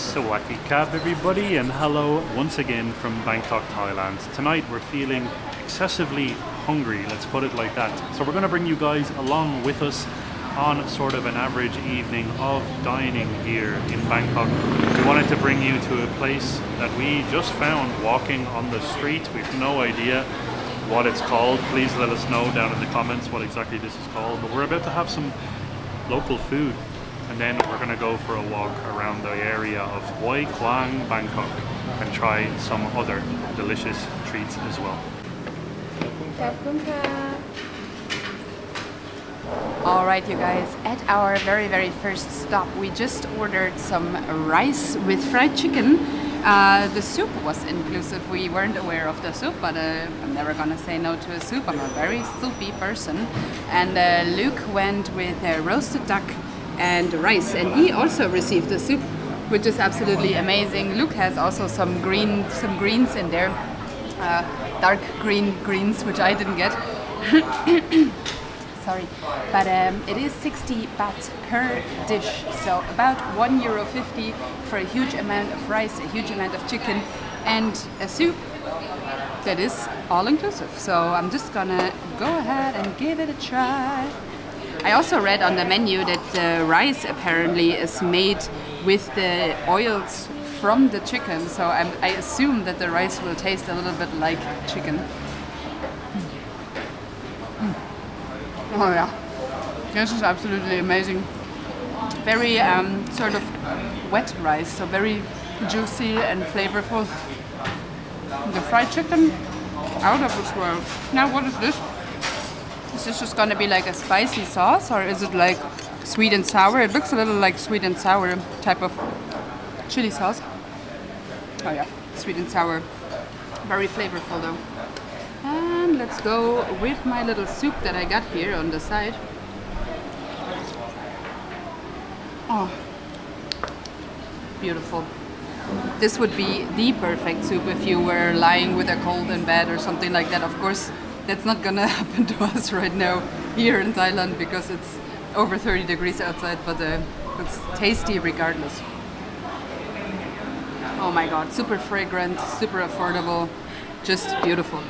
Sawadee Krap everybody, and hello once again from Bangkok, Thailand. Tonight we're feeling excessively hungry, let's put it like that. So we're going to bring you guys along with us on sort of an average evening of dining here in Bangkok. We wanted to bring you to a place that we just found walking on the street. We have no idea what it's called. Please let us know down in the comments what exactly this is called. But we're about to have some local food, and then we're going to go for a walk around the area of Hoi Quang, Bangkok, and try some other delicious treats as well. Alright you guys, at our very first stop we just ordered some rice with fried chicken. The soup was inclusive. We weren't aware of the soup, but I'm never gonna say no to a soup. I'm a very soupy person. And Luke went with roasted duck and rice, and he also received the soup, which is absolutely amazing. Luke has also some greens in there, dark green greens, which I didn't get. Sorry, but it is 60 baht per dish, so about €1.50 for a huge amount of rice, a huge amount of chicken, and a soup that is all inclusive. So I'm just gonna go ahead and give it a try. I also read on the menu that the rice apparently is made with the oils from the chicken, so I assume that the rice will taste a little bit like chicken. Oh yeah, this is absolutely amazing. Very sort of wet rice, so very juicy and flavorful. The fried chicken, out of this world. Now what is this? Is this just gonna be like a spicy sauce, or is it like sweet and sour? It looks a little like sweet and sour type of chili sauce. Oh yeah, sweet and sour. Very flavorful though. And let's go with my little soup that I got here on the side. Oh, beautiful. This would be the perfect soup if you were lying with a cold in bed or something like that. Of course, that's not gonna happen to us right now here in Thailand because it's over 30 degrees outside, but it's tasty regardless. Oh my god, super fragrant, super affordable, just beautiful.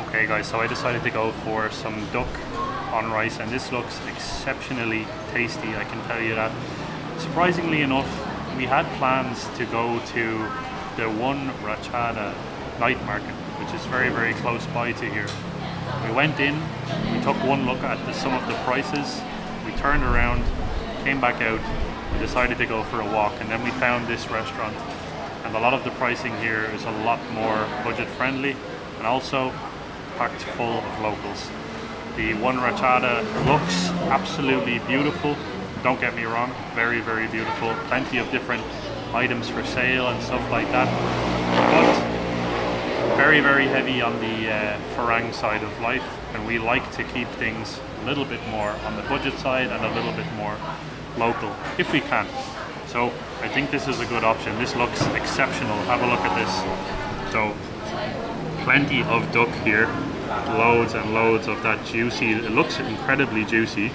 Okay guys, so I decided to go for some duck on rice, and this looks exceptionally tasty, I can tell you that. Surprisingly enough, we had plans to go to the One Ratchada night market, which is very close by to here. We went in, we took one look at some of the prices, we turned around, came back out, and decided to go for a walk, and then we found this restaurant. And a lot of the pricing here is a lot more budget friendly, and also packed full of locals. The One Ratchada looks absolutely beautiful, don't get me wrong, very beautiful. Plenty of different items for sale and stuff like that, but very heavy on the Farang side of life, and we like to keep things a little bit more on the budget side and a little bit more local if we can. So I think this is a good option. This looks exceptional. Have a look at this. So plenty of duck here, loads and loads of that juicy, it looks incredibly juicy.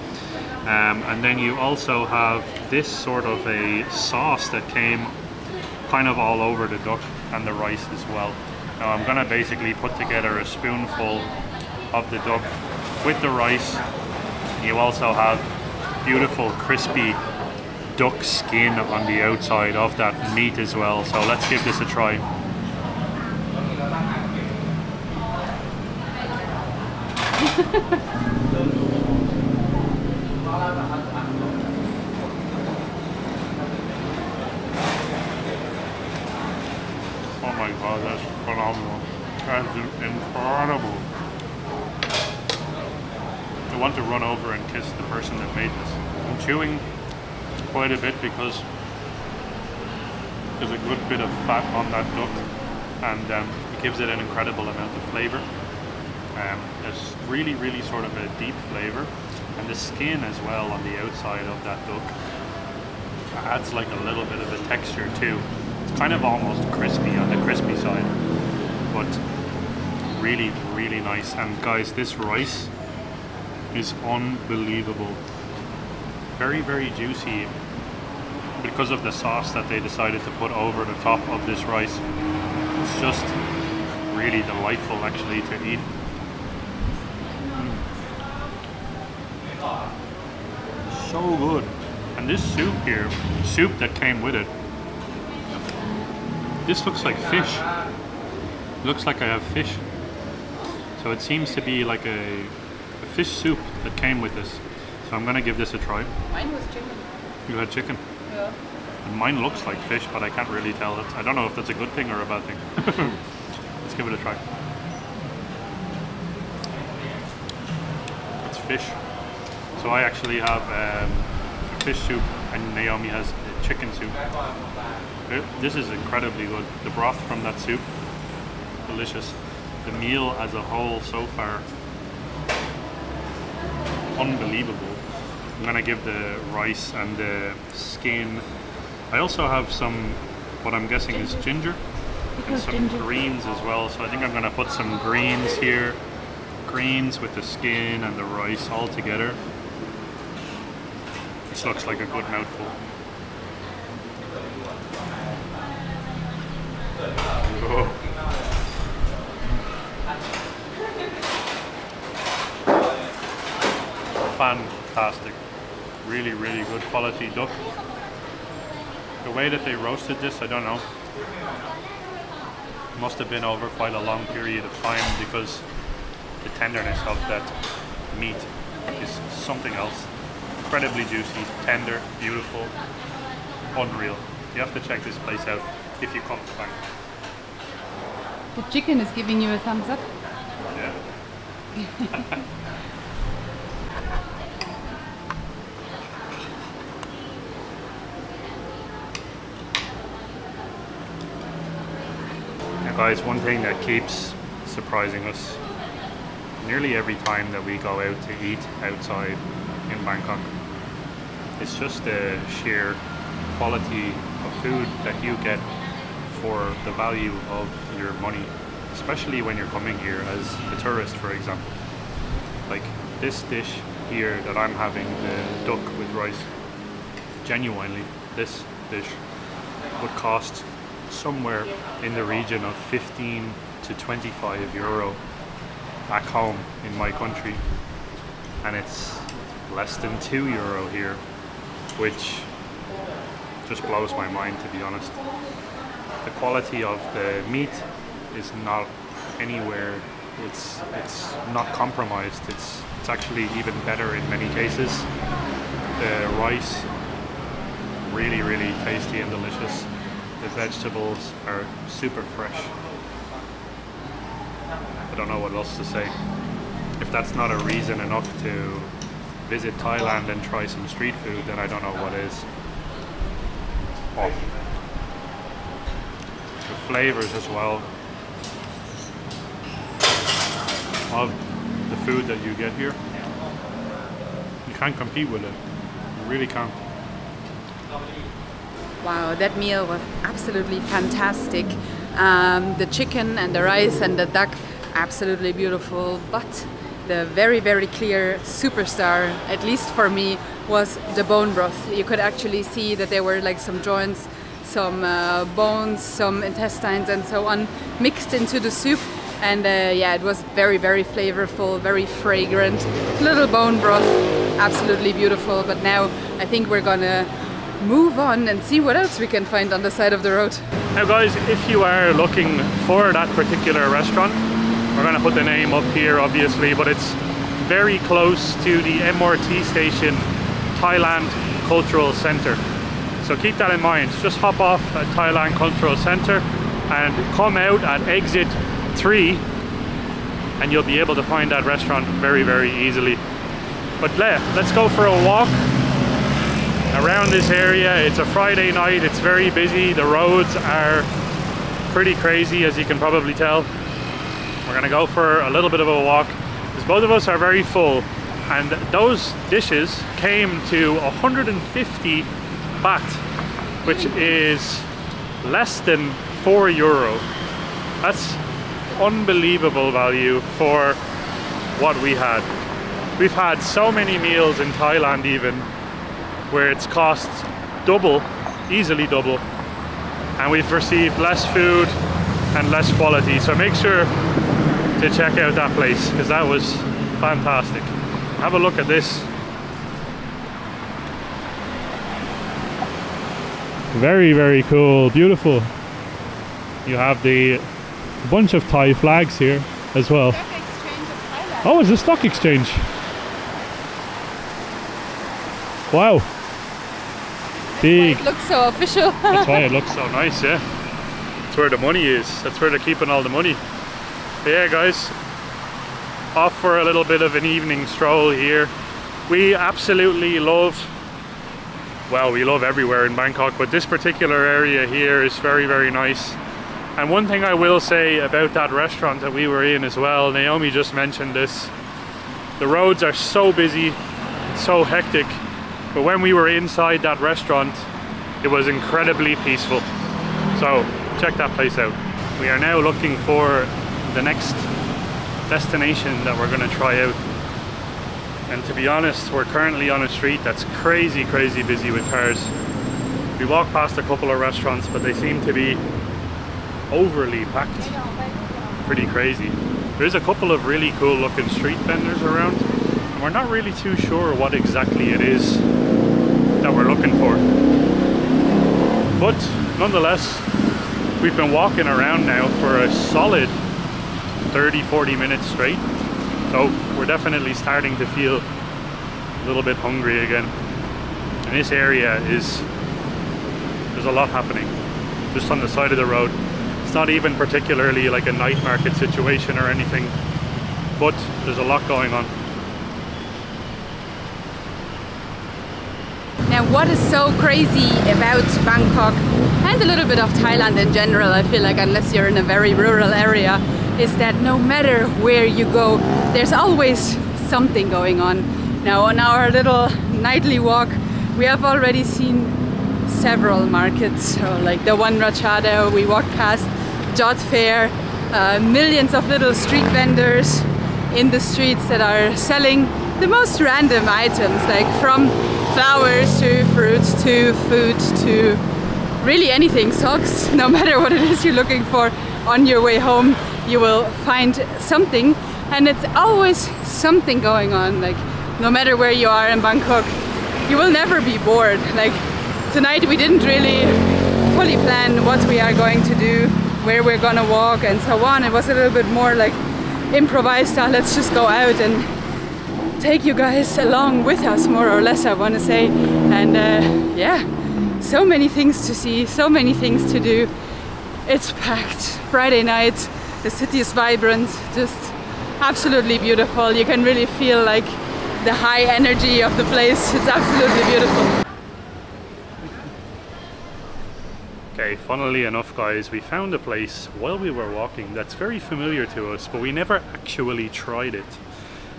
And then you also have this sort of a sauce that came kind of all over the duck and the rice as well. Now I'm gonna basically put together a spoonful of the duck with the rice. You also have beautiful crispy duck skin on the outside of that meat as well. So let's give this a try. Oh my god, that's phenomenal. That's incredible. I want to run over and kiss the person that made this. I'm chewing quite a bit because there's a good bit of fat on that duck, and it gives it an incredible amount of flavor. There's really sort of a deep flavor, and the skin as well on the outside of that duck adds like a little bit of a texture too. It's kind of almost crispy on the crispy side, but really nice. And guys, this rice is unbelievable. Very juicy, because of the sauce that they decided to put over the top of this rice. It's just really delightful actually to eat. So good. And this soup here, soup that came with it, this looks like fish. It looks like I have fish. So it seems to be like a fish soup that came with this. So I'm gonna give this a try. Mine was chicken. You had chicken? Yeah. And mine looks like fish, but I can't really tell. I don't know if that's a good thing or a bad thing. Let's give it a try. It's fish. So I actually have a fish soup and Naomi has a chicken soup. This is incredibly good. The broth from that soup, delicious. The meal as a whole so far, unbelievable. I'm gonna give the rice and the skin. I also have some, what I'm guessing is ginger and some greens as well. So I think I'm gonna put some greens here. Greens with the skin and the rice all together. This looks like a good mouthful. Oh. Fantastic. Really, really good quality duck. The way that they roasted this, I don't know. Must have been over quite a long period of time because the tenderness of that meat is something else. Incredibly juicy, tender, beautiful, unreal. You have to check this place out if you come to Bangkok. The chicken is giving you a thumbs up. Yeah. Now guys, one thing that keeps surprising us nearly every time that we go out to eat outside in Bangkok, it's just the sheer quality of food that you get for the value of your money, especially when you're coming here as a tourist, for example. Like this dish here that I'm having, the duck with rice, genuinely, this dish would cost somewhere in the region of 15 to 25 euro back home in my country, and it's less than 2 euro here, which just blows my mind, to be honest. The quality of the meat is not anywhere, it's not compromised, it's actually even better in many cases. The rice, really, really tasty and delicious. The vegetables are super fresh. I don't know what else to say. If that's not a reason enough to visit Thailand and try some street food, then I don't know what is. Oh. The flavors as well of the food that you get here, you can't compete with it. You really can't. Wow, that meal was absolutely fantastic. The chicken and the rice and the duck, absolutely beautiful, but the very, very clear superstar, at least for me, was the bone broth. You could actually see that there were like some joints, some bones, some intestines and so on mixed into the soup. And yeah, it was very, very flavorful, very fragrant. Little bone broth, absolutely beautiful. But now I think we're gonna move on and see what else we can find on the side of the road. Now guys, if you are looking for that particular restaurant, we're gonna put the name up here obviously, but it's very close to the MRT station, Thailand Cultural Center. So keep that in mind. Just hop off at Thailand Cultural Center and come out at exit 3 and you'll be able to find that restaurant very, very easily. But let's go for a walk around this area. It's a Friday night, it's very busy, the roads are pretty crazy, as you can probably tell. We're gonna go for a little bit of a walk because both of us are very full, and those dishes came to 150 baht, which is less than 4 euro. That's unbelievable value for what we had. We've had so many meals in Thailand even where it's cost double easily double, and we've received less food and less quality. So make sure to check out that place, because that was fantastic. Have a look at this. Very, very cool, beautiful. You have the bunch of Thai flags here as well. Stock Exchange of Thailand. Oh, it's a stock exchange. Wow. Big. It looks so official. That's why it looks so nice, yeah. That's where the money is. That's where they're keeping all the money. But yeah, guys, off for a little bit of an evening stroll here. We absolutely love, well, we love everywhere in Bangkok, but this particular area here is very, very nice. And one thing I will say about that restaurant that we were in as well, Naomi just mentioned this, the roads are so busy, so hectic, but when we were inside that restaurant, it was incredibly peaceful. So check that place out. We are now looking for the next destination that we're going to try out. And to be honest, we're currently on a street that's crazy, crazy busy with cars. We walked past a couple of restaurants, but they seem to be overly packed. Pretty crazy. There's a couple of really cool looking street vendors around, and we're not really too sure what exactly it is that we're looking for. But nonetheless, we've been walking around now for a solid 30-40 minutes straight. So we're definitely starting to feel a little bit hungry again. And this area there's a lot happening just on the side of the road. It's not even particularly like a night market situation or anything, but there's a lot going on. Now, what is so crazy about Bangkok and a little bit of Thailand in general, I feel like, unless you're in a very rural area, is that no matter where you go, there's always something going on. Now, on our little nightly walk, we have already seen several markets, so like the one Rachada we walked past, Jot Fair, millions of little street vendors in the streets that are selling the most random items, like from flowers to fruits to food to really anything, socks, no matter what it is you're looking for. On your way home you will find something, and it's always something going on. Like, no matter where you are in Bangkok, you will never be bored. Like tonight we didn't really fully plan what we are going to do, where we're gonna walk and so on. It was a little bit more like improvised. Let's just go out and take you guys along with us, more or less, I want to say. And yeah, so many things to see, so many things to do. It's packed. Friday night, the city is vibrant, just absolutely beautiful. You can really feel like the high energy of the place. It's absolutely beautiful. Okay, funnily enough, guys, we found a place while we were walking that's very familiar to us, but we never actually tried it.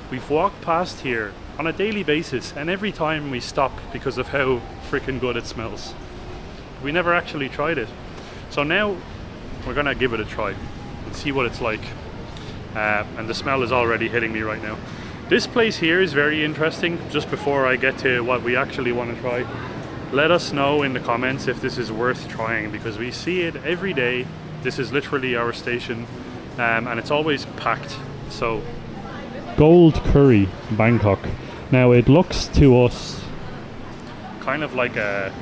We've walked past here on a daily basis, and every time we stop because of how freaking good it smells. We never actually tried it. So now we're gonna give it a try and see what it's like. And the smell is already hitting me right now. This place here is very interesting. Just before I get to what we actually want to try, let us know in the comments if this is worth trying, because we see it every day. This is literally our station, and it's always packed. So, Gold Curry, Bangkok. Now it looks to us kind of like a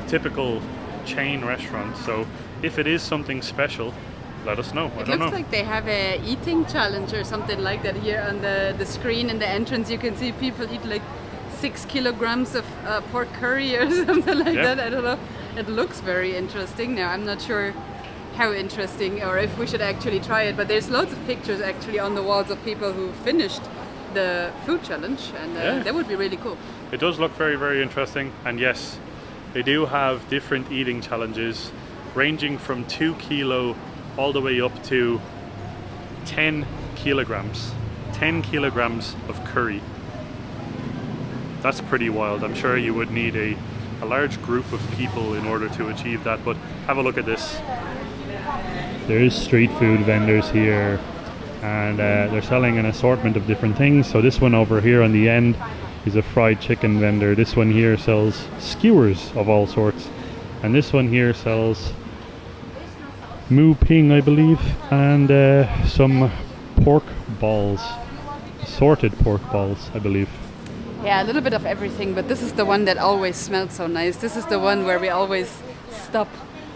typical chain restaurant, so if it is something special, let us know. It looks like they have a eating challenge or something like that here on the screen in the entrance. You can see people eat like 6 kilograms of pork curry or something like that. I don't know. It looks very interesting. Now I'm not sure how interesting or if we should actually try it, but there's loads of pictures actually on the walls of people who finished the food challenge, and that would be really cool. It does look very, very interesting, and yes, they do have different eating challenges ranging from 2 kilo all the way up to 10 kilograms. 10 kilograms of curry. That's pretty wild. I'm sure you would need a large group of people in order to achieve that, but have a look at this. There's street food vendors here, and they're selling an assortment of different things. So this one over here on the end is a fried chicken vendor. This one here sells skewers of all sorts. And this one here sells mu ping, I believe, and some pork balls, assorted pork balls, I believe. Yeah, a little bit of everything, but this is the one that always smells so nice. This is the one where we always stop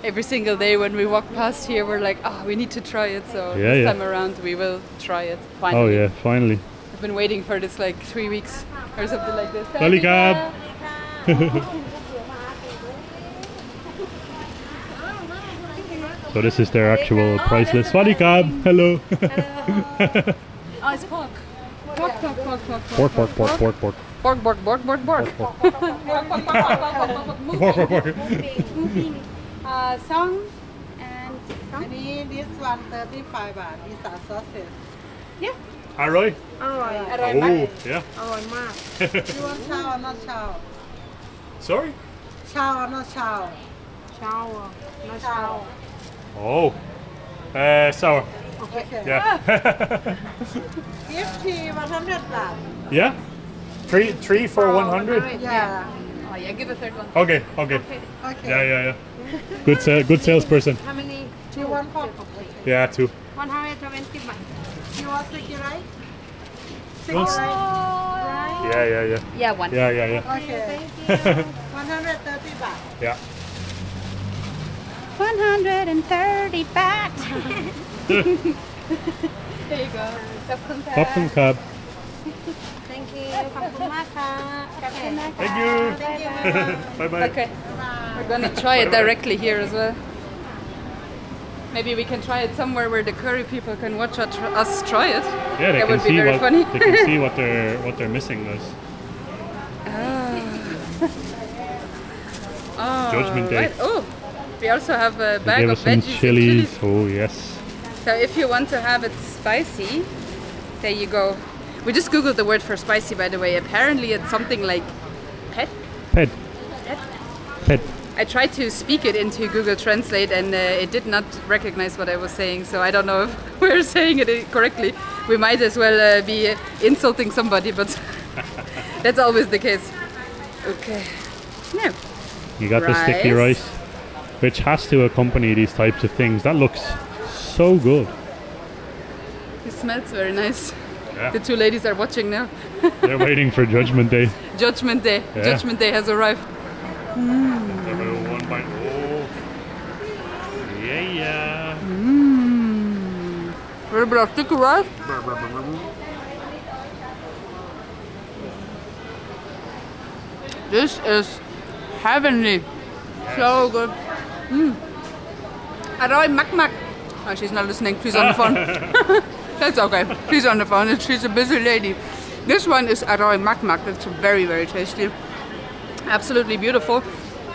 every single day when we walk past here. We're like, oh, we need to try it. So this time around, we will try it. Finally. Oh yeah, finally. I've been waiting for this like 3 weeks or something like this. Salikab. So this is their actual price list. Salikab. Hello. Oh, it's pork. Pork. Pork. Song and this one 35 baht. These are sauces. yeah. อร่อย อร่อยมาก Oh, yeah. อร่อยมาก You want chow or not chow? Sorry? Chow or not chow? Chow. No chow. Oh. Sour. Okay. Yeah. Gift tea 100 baht. Yeah? Three for 100? Yeah. Oh yeah, give a third one. Okay. Okay. Yeah. Good salesperson. How many? You want pork? Yeah, 2. 120 baht. You want sticky rice? Once- Right? Yeah. Yeah, one. Yeah. Okay. 130 baht. Yeah. 130 baht. There you go. Popcorn cab. Thank you. ขอบคุณมากค่ะ Thank you. Bye. Okay. We're gonna try it directly here as well. Maybe we can try it somewhere where the curry people can watch us try it. Yeah, they That can would be see very what funny. they can see what they're missing. This Judgment Day. Right. Oh, we also have a they bag gave of us some veggies chilies. and chilies. Oh yes. So if you want to have it spicy, there you go. We just googled the word for spicy, by the way. Apparently it's something like pet. Pet. I tried to speak it into Google Translate and it did not recognize what I was saying, so I don't know if we're saying it correctly. We might as well be insulting somebody, but that's always the case. Okay. Now, You got the sticky rice, which has to accompany these types of things. That looks so good. it smells very nice. Yeah. The two ladies are watching now. They're waiting for Judgment Day. Judgment Day. Yeah. Judgment Day has arrived. One bite. Oh. Yeah. Little bit of sticky rice. This is heavenly. So good. Aroy mak mak. Oh, she's not listening. She's on the phone. That's okay. She's on the phone. She's a busy lady. This one is aroy mak mak. It's very, very tasty. Absolutely beautiful.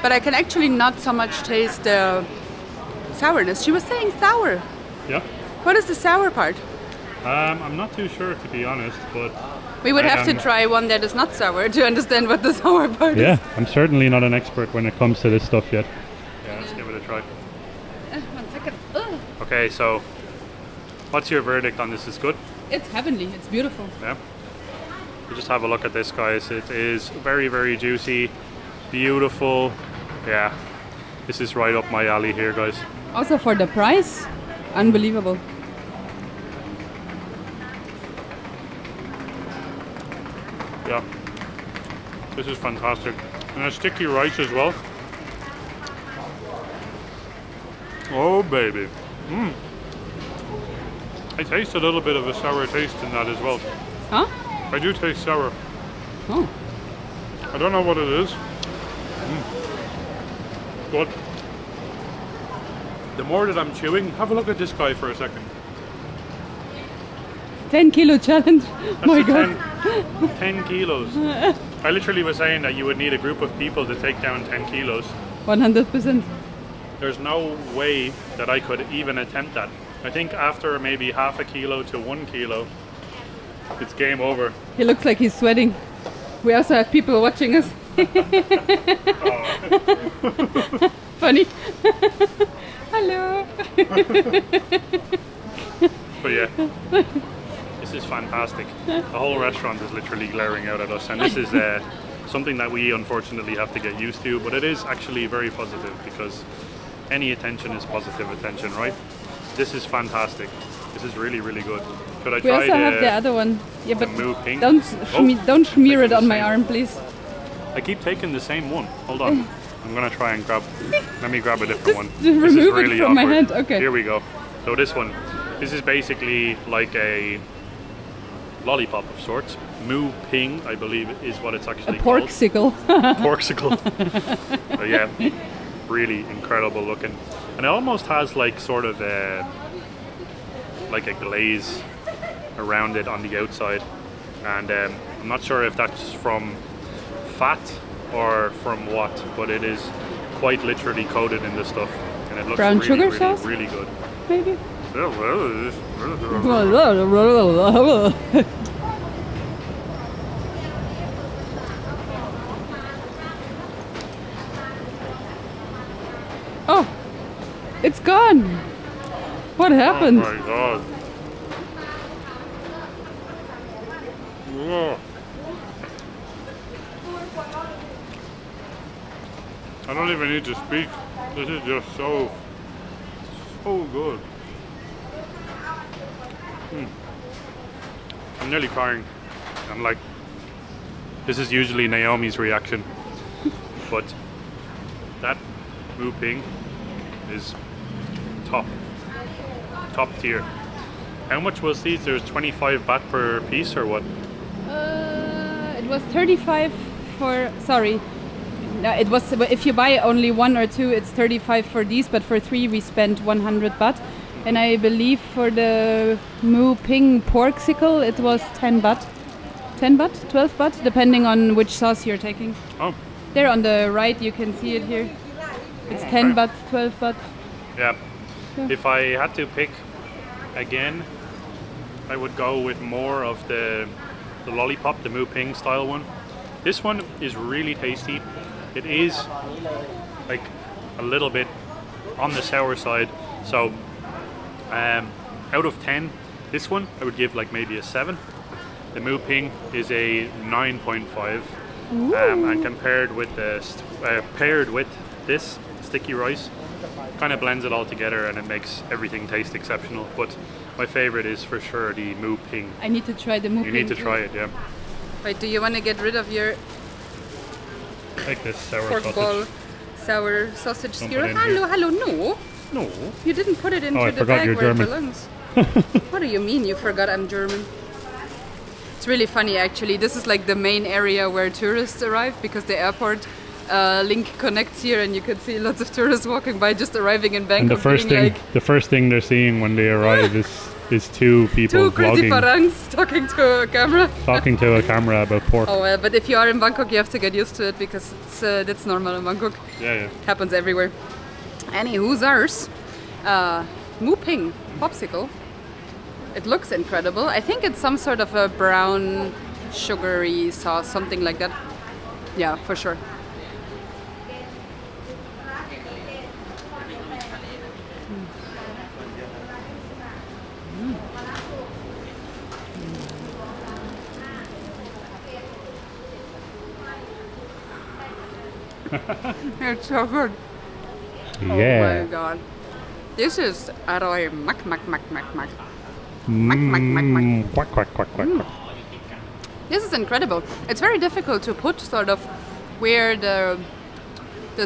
But I can actually not so much taste the sourness. She was saying sour. Yeah. What is the sour part? I'm not too sure, to be honest, but We would have to try one that is not sour to understand what the sour part is. yeah, I'm certainly not an expert when it comes to this stuff yet. Yeah, let's give it a try. 1 second. Ugh. Okay, so what's your verdict on this? Is good? It's heavenly. It's beautiful. Yeah. You just have a look at this, guys. It is very, very juicy, beautiful. Yeah, this is right up my alley here, guys. Also for the price, unbelievable. Yeah, this is fantastic. And a sticky rice as well. Oh, baby. I taste a little bit of a sour taste in that as well. Huh? I do taste sour. Oh. I don't know what it is. But the more that I'm chewing, have a look at this guy for a second. 10 kilo challenge. That's My a God. 10 kilos. I literally was saying that you would need a group of people to take down 10 kilos. 100%. There's no way that I could even attempt that. I think after maybe half a kilo to 1 kilo, it's game over. He looks like he's sweating. We also have people watching us. Funny. Hello. But yeah, this is fantastic. The whole restaurant is literally glaring out at us, and this is something that we unfortunately have to get used to, but it is actually very positive because any attention is positive attention, right? This is fantastic. This is really, really good. Could I We try also have the other one. Yeah, but Moo Ping? don't smear it taking on the my same. arm, please. I keep taking the same one. Hold on. I'm gonna try and grab. Let me grab a different Just one. This is remove it really from my awkward. hand, okay. Here we go. So this one. This is basically like a lollipop of sorts. Moo Ping, I believe, is what it's actually called. Porksicle. Porksicle. But yeah, really incredible looking, and it almost has like sort of like a glaze around it on the outside, and I'm not sure if that's from fat or from what, but it is quite literally coated in this stuff, and it looks Brown really, sugar really, sauce? really good. Maybe. Oh, it's gone. What happened? Oh my god. Whoa. I don't even need to speak. This is just so good. I'm nearly crying. I'm like, this is usually Naomi's reaction, but that Moo Ping is top tier. How much was these? There's 25 baht per piece or what? It was 35 for. Sorry. No, it was. If you buy only one or two, it's 35 for these. But for three, we spent 100 baht. And I believe for the Moo Ping Porksicle, it was 10 baht. 10 baht, 12 baht, depending on which sauce you're taking. Oh, There on the right, you can see it here. It's 10 baht, 12 baht. yeah. Yeah. If I had to pick again, I would go with more of the lollipop, the Moo Ping style one. This one is really tasty. It is like a little bit on the sour side. So out of 10, this one I would give like maybe a 7. The Moo Ping is a 9.5. And compared with paired with this sticky rice, kind of blends it all together and it makes everything taste exceptional. But my favorite is for sure the Moo Ping. I need to try the Moo Ping. You need to try it, yeah. Wait, do you want to get rid of your Like this sour pork sausage. ball sour sausage Don't skewer? put it in here. Hello, no. No. You didn't put it into I the forgot bag you're where German. it belongs. What do you mean you forgot I'm German? It's really funny actually. This is like the main area where tourists arrive because the airport link connects here and you can see lots of tourists walking by just arriving in Bangkok. And the first thing they're seeing when they arrive is two people two crazy vlogging, parangs talking to a camera. talking to a camera about pork. Oh well, but if you are in Bangkok you have to get used to it because that's normal in Bangkok. Yeah. Happens everywhere. Anywho's ours. Moo Ping popsicle. It looks incredible. I think it's some sort of a brown sugary sauce, something like that. Yeah, for sure. It's so good. Yeah. Oh my god. This is aroy mak. Quack, quack, quack, quack, quack. This is incredible. It's very difficult to put sort of where the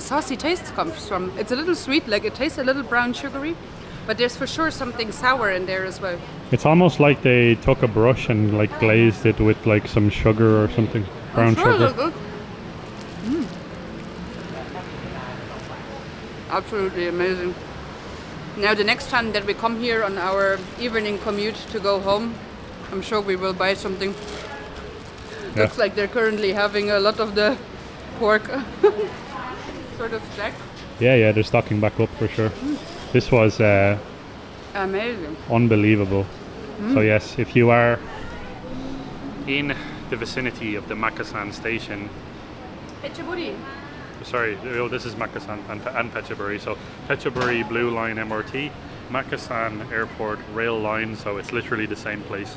saucy taste comes from. It's a little sweet, like it tastes a little brown sugary, but there's for sure something sour in there as well. It's almost like they took a brush and like glazed it with like some sugar or something. Brown It's really sugar. good. Absolutely amazing. Now the next time that we come here on our evening commute to go home, I'm sure we will buy something. Yeah. Looks like they're currently having a lot of the pork sort of stack. Yeah, they're stocking back up for sure. This was Amazing. unbelievable. So yes, if you are in the vicinity of the Makasan station, sorry, this is Makasan and Phetchaburi. So Phetchaburi Blue Line MRT, Makasan Airport Rail Line, so it's literally the same place.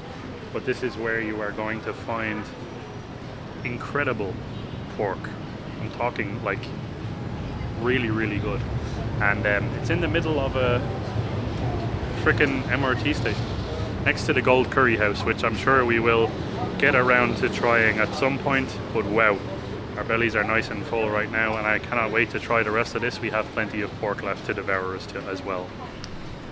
But this is where you are going to find incredible pork. I'm talking like really, really good. And it's in the middle of a frickin' MRT station, next to the Gold Curry House, which I'm sure we will get around to trying at some point. But wow, our bellies are nice and full right now, and I cannot wait to try the rest of this. We have plenty of pork left to devour as well.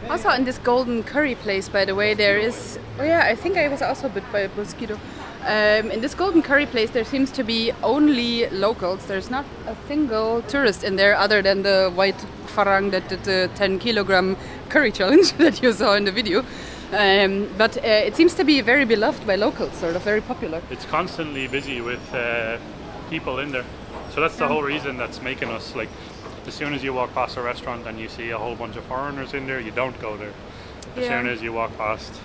Also in this golden curry place, by the way, there is... Oh yeah, I think I was also bit by a mosquito. In this golden curry place there seems to be only locals. There's not a single tourist in there other than the white farang that did the 10 kilogram curry challenge that you saw in the video. But it seems to be very beloved by locals, sort of very popular. It's constantly busy with people in there. So that's the whole reason that's making us, like, as soon as you walk past a restaurant and you see a whole bunch of foreigners in there, you don't go there. As soon as you walk past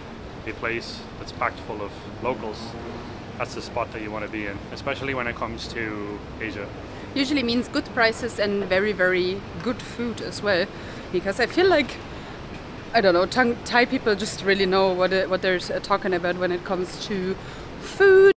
a place that's packed full of locals, that's the spot that you want to be in, especially when it comes to Asia. Usually means good prices and very, very good food as well, because I feel like, I don't know, Thai people just really know what they're talking about when it comes to food.